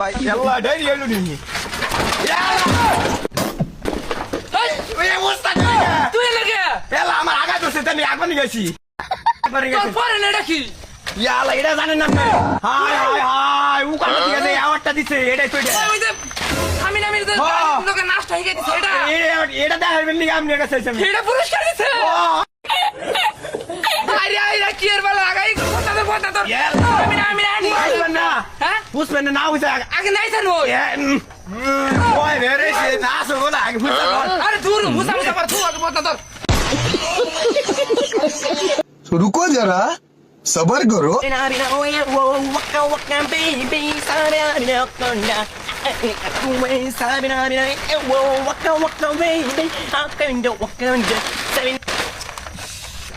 ಎಲ್ಲ ಡೈರಿ ಹೇಳು ನೀನು তুই লাগে ಎಲ್ಲ আমার আগা দোষে তুমি একবার গেছি তোর পরে না ডাকি ইয়ালা এটা জানেন না আপনি হাই হাই হাই ও কাটা দিয়ে দেয় আওয়াজটা দিছে এটাই তো এটা ওই যে আমি না আমি তো লোকে নষ্ট হয়ে গেছে এটা এটা দেখাবেন নি আপনি কাছে এটা পুরস্কার দিছে আরে আরে কি এর বলা আগাই কথা তোর আমি না বুঝবেন না হ্যাঁ বুঝবেন না বুঝে আগে নাই জানো ওই বেরে সে না বলে আগে বুঝতে আরে দূর মুসা পার তুই আগে কথা তোর तो रुको जरा सबर करो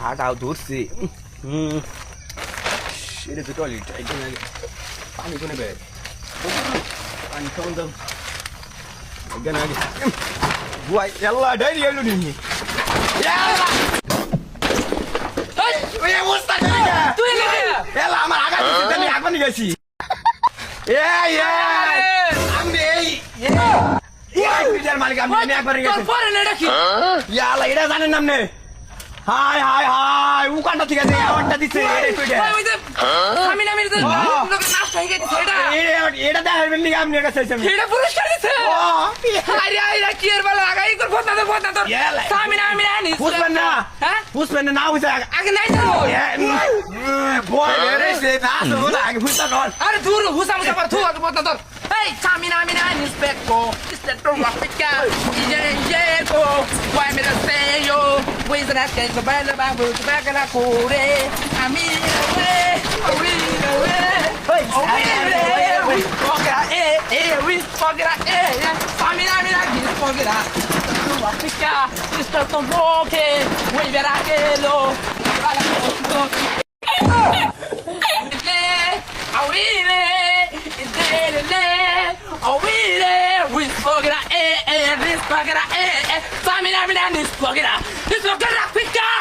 হাটাও ধরছি এটা তো টয়লেট পানি কোনে বে পানি খাওন দাও এখানে আগে বুয়াই ಎಲ್ಲ ಡೈರಿ ಹೇಳು ನೀನು তুই লাগে ಎಲ್ಲ আমার আগা দোষে তুমি একবার গেছি আমি এই মালিক আমি একবার তোর গেছি পরে না ডাকি ইয়ালা এটা জানেন না আপনি হাই হাই হাই ও কাটা ঠিক আছে আওয়াজটা দিছে এটাই তো এটা ওই যে আমি না আমি তো লোকে নষ্ট হয়ে গেছে এটা দেখাবেন নি আপনি কাছে এটা পুরস্কার দিছে আরে আরে কি এর বলা আগাই কথা তোর আমি না বুঝবেন না হ্যাঁ বুঝবেন না বুঝে আগে নাই জানো বয় বেরে সে না বলে আগে বুঝতে পার আরে দূর মুসা পার তুই আগে কথা তোর এই camina nispecco ispetto raffica igereko vuoi me la serio vuoi sarà che è bella ma vuoi che la cure amina we we fogera famina fogera raffica ispetto poche vuoi verrà che lo Fammi la ficca!